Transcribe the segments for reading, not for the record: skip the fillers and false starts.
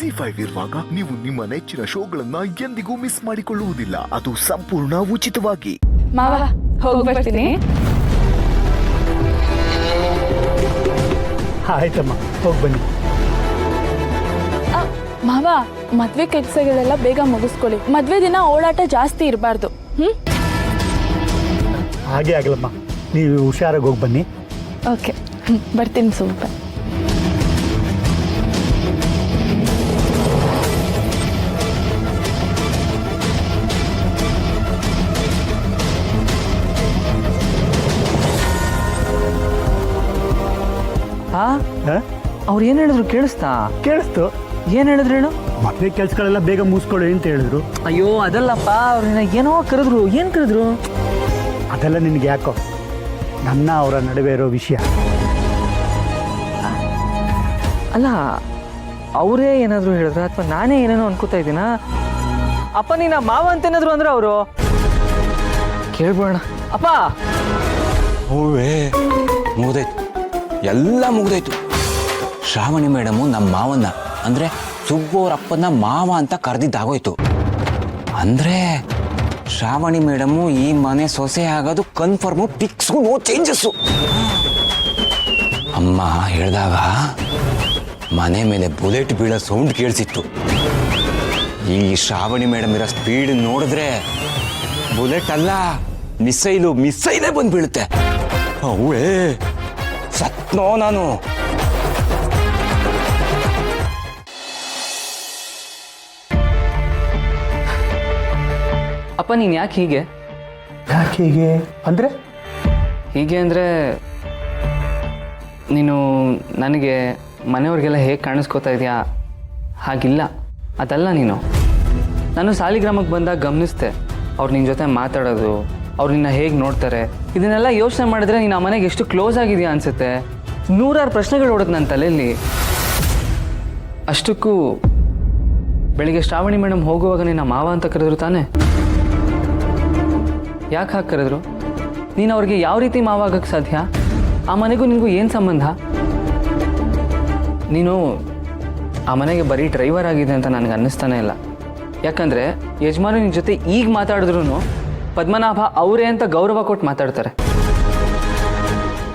Z5 ಇರುವಾಗ ನೀವು ನಿಮ್ಮ ನೆಚ್ಚಿನ ಶೋಗಳನ್ನ ಎಂದಿಗೂ ಮಿಸ್ ಮಾಡಿಕೊಳ್ಳುವುದಿಲ್ಲ. ಅದು ಸಂಪೂರ್ಣ ಉಚಿತವಾಗಿ. ಮಾವ ಹೋಗಿ ಬರ್ತೀನಿ. ಆಯ್ತಮ್ಮ, ಹೋಗಿ ಬನ್ನಿ. ಮಾವ, ಮದ್ವೆ ಕೆಲಸಗಳೆಲ್ಲ ಬೇಗ ಮುಗಿಸ್ಕೊಳ್ಳಿ. ಮದ್ವೆ ದಿನ ಓಡಾಟ ಜಾಸ್ತಿ ಇರಬಾರ್ದು. ಹಾಗೆ ಆಗಲಮ್ಮ, ನೀವು ಹುಷಾರಾಗಿ ಹೋಗಿ ಬನ್ನಿ. ಓಕೆ, ಬರ್ತೀನಿ ಸ್ವಲ್ಪ. ಅವ್ರು ಏನು ಹೇಳಿದ್ರು ಕೇಳಿಸ್ತಾ? ಕೇಳಿಸ್ತು. ಏನು ಹೇಳಿದ್ರು ಹೇಳು? ಮದುವೆ ಕೆಲಸಗಳೆಲ್ಲ ಬೇಗ ಮುಗಿಸ್ಕೊಳ್ಳಿ ಅಂತ ಹೇಳಿದ್ರು. ಅಯ್ಯೋ ಅದಲ್ಲಪ್ಪ, ಅವ್ರನ್ನ ಏನೋ ಕರೆದ್ರು. ಏನು ಕರೆದ್ರು? ಅದೆಲ್ಲ ನಿನಗೆ ಯಾಕೋ, ನನ್ನ ಅವರ ನಡುವೆ ಇರೋ ವಿಷಯ. ಅಲ್ಲ, ಅವರೇ ಏನಾದರೂ ಹೇಳಿದ್ರ ಅಥವಾ ನಾನೇ ಏನೇನೋ ಅನ್ಕೋತಾ ಇದ್ದೀನಾ? ಅಪ್ಪ ನೀನ ಮಾವ ಅಂತೇನಾದ್ರು ಅಂದ್ರೆ ಅವರು ಕೇಳ್ಬೋಣ. ಅಪ್ಪ ಹೂವೇ ಮುಗ್ದೈತು, ಎಲ್ಲ ಮುಗ್ದೈತು. ಶ್ರಾವಣಿ ಮೇಡಮು ನಮ್ಮ ಮಾವನ್ನ ಅಂದರೆ ಸುಬ್ಬವರಪ್ಪನ ಮಾವ ಅಂತ ಕರೆದಿದ್ದಾಗೋಯ್ತು. ಅಂದರೆ ಶ್ರಾವಣಿ ಮೇಡಮು ಈ ಮನೆ ಸೊಸೆ ಆಗೋದು ಕನ್ಫರ್ಮು, ಫಿಕ್ಸು, ನೋ ಚೇಂಜಸ್ಸು. ಅಮ್ಮ ಹೇಳಿದಾಗ ಮನೆ ಮೇಲೆ ಬುಲೆಟ್ ಬೀಳೋ ಸೌಂಡ್ ಕೇಳಿಸಿತ್ತು. ಈ ಶ್ರಾವಣಿ ಮೇಡಮ್ ಇರೋ ಸ್ಪೀಡ್ ನೋಡಿದ್ರೆ ಬುಲೆಟ್ ಅಲ್ಲ, ಮಿಸೈಲೇ ಬಂದು ಬೀಳುತ್ತೆ. ಅವೇ ಸತ್ನೋ ನಾನು. ಅಪ್ಪ ನೀನು ಯಾಕೆ ಹೀಗೆ? ಯಾಕೆ ಹೀಗೆ ಅಂದರೆ? ಹೀಗೆ ಅಂದರೆ ನೀನು ನನಗೆ ಮನೆಯವ್ರಿಗೆಲ್ಲ ಹೇಗೆ ಕಾಣಿಸ್ಕೋತಾ ಇದೆಯಾ ಹಾಗಿಲ್ಲ, ಅದಲ್ಲ ನೀನು. ನಾನು ಸಾಲಿಗ್ರಾಮಕ್ಕೆ ಬಂದಾಗ ಗಮನಿಸ್ದೆ, ಅವ್ರು ನಿನ್ನ ಜೊತೆ ಮಾತಾಡೋದು, ಅವ್ರು ನಿನ್ನ ಹೇಗೆ ನೋಡ್ತಾರೆ, ಇದನ್ನೆಲ್ಲ ಯೋಚನೆ ಮಾಡಿದ್ರೆ ನೀನು ಆ ಮನೆಗೆ ಎಷ್ಟು ಕ್ಲೋಸ್ ಆಗಿದೆಯಾ ಅನಿಸುತ್ತೆ. ನೂರಾರು ಪ್ರಶ್ನೆಗಳು ಓಡುತ್ತೆ ನನ್ನ ತಲೆಯಲ್ಲಿ. ಅಷ್ಟಕ್ಕೂ ಬೆಳಿಗ್ಗೆ ಶ್ರಾವಣಿ ಮೇಡಮ್ ಹೋಗುವಾಗ ನಿನ್ನ ಮಾವ ಅಂತ ಕರೆದ್ರು ತಾನೆ? ಯಾಕೆ ಹಾಗೆ ಕರೆದ್ರು? ನೀನು ಅವ್ರಿಗೆ ಯಾವ ರೀತಿ ಮಾವ ಆಗಕ್ಕೆ ಸಾಧ್ಯ? ಆ ಮನೆಗೂ ನಿನಗೂ ಏನು ಸಂಬಂಧ? ನೀನು ಆ ಮನೆಗೆ ಬರೀ ಡ್ರೈವರ್ ಆಗಿದೆ ಅಂತ ನನಗೆ ಅನ್ನಿಸ್ತಾನೆ ಇಲ್ಲ. ಯಾಕಂದರೆ ಯಜಮಾನ ನಿನ್ನ ಜೊತೆ ಈಗ ಮಾತಾಡಿದ್ರು ಪದ್ಮನಾಭ ಅವರೇ ಅಂತ ಗೌರವ ಕೊಟ್ಟು ಮಾತಾಡ್ತಾರೆ.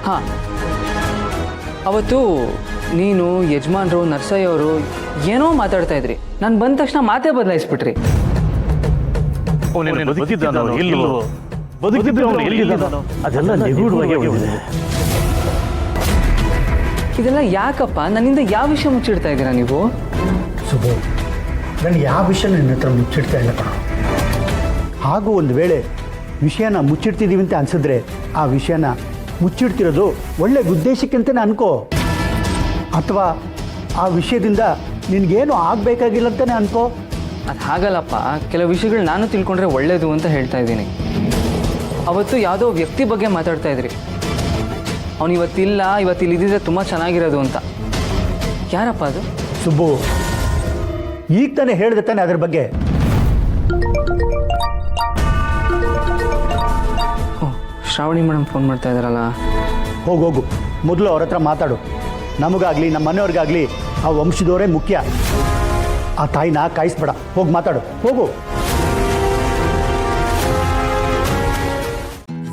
ಹಾಂ, ಅವತ್ತು ನೀನು ಯಜಮಾನರು ನರ್ಸಯ್ಯವರು ಏನೋ ಮಾತಾಡ್ತಾ ಇದ್ರಿ. ನಾನು ಬಂದ ತಕ್ಷಣ ಮಾತೇ ಬದಲಾಯಿಸ್ಬಿಟ್ರಿ. ಇದೆಲ್ಲ ಯಾಕಪ್ಪ? ನನ್ನಿಂದ ಯಾವ ವಿಷಯ ಮುಚ್ಚಿಡ್ತಾ ಇದ್ದೀರಾ ನೀವು? ಸುಬೋ, ನಾನು ಯಾವ ವಿಷಯ ನಿನ್ನ ಹತ್ರ ಮುಚ್ಚಿಡ್ತಾ ಇಲ್ಲ ಕಣ. ಹಾಗೂ ಒಂದು ವೇಳೆ ವಿಷಯನ ಮುಚ್ಚಿಡ್ತಿದ್ದೀವಿ ಅಂತ ಅನ್ಸಿದ್ರೆ ಆ ವಿಷಯನ ಮುಚ್ಚಿಡ್ತಿರೋದು ಒಳ್ಳೆ ಉದ್ದೇಶಕ್ಕೆ ಅಂತಲೇ ಅನ್ಕೋ. ಅಥವಾ ಆ ವಿಷಯದಿಂದ ನಿನಗೇನು ಆಗಬೇಕಾಗಿಲ್ಲ ಅಂತಲೇ ಅನ್ಕೋ. ಅದು ಹಾಗಲ್ಲಪ್ಪ, ಕೆಲವು ವಿಷಯಗಳು ನಾನು ತಿಳ್ಕೊಂಡ್ರೆ ಒಳ್ಳೇದು ಅಂತ ಹೇಳ್ತಾ ಇದ್ದೀನಿ. ಅವತ್ತು ಯಾವುದೋ ವ್ಯಕ್ತಿ ಬಗ್ಗೆ ಮಾತಾಡ್ತಾ ಇದ್ರಿ. ಅವನು ಇವತ್ತಿಲ್ಲ ಇಲ್ಲಿದ್ದರೆ ತುಂಬ ಚೆನ್ನಾಗಿರೋದು ಅಂತ. ಯಾರಪ್ಪ ಅದು? ಸುಬ್ಬು, ಈಗ ತಾನೇ ಹೇಳಿದೆ ತಾನೆ ಅದ್ರ ಬಗ್ಗೆ. ಶ್ರಾವಣಿ ಮೇಡಮ್ ಫೋನ್ ಮಾಡ್ತಾ ಇದ್ದಾರಲ್ಲ. ಹೋಗು, ಮೊದಲು ಅವ್ರ ಹತ್ರ ಮಾತಾಡು. ನಮಗಾಗಲಿ ನಮ್ಮ ಮನೆಯವ್ರಿಗಾಗಲಿ ಆ ವಂಶದವರೇ ಮುಖ್ಯ. ಆ ತಾಯಿನ ಕಾಯಿಸ್ಬೇಡ, ಹೋಗಿ ಮಾತಾಡು, ಹೋಗು.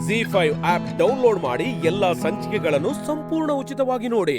Z5 ಆಪ್ ಡೌನ್ಲೋಡ್ ಮಾಡಿ ಎಲ್ಲಾ ಸಂಚಿಕೆಗಳನ್ನು ಸಂಪೂರ್ಣ ಉಚಿತವಾಗಿ ನೋಡಿ.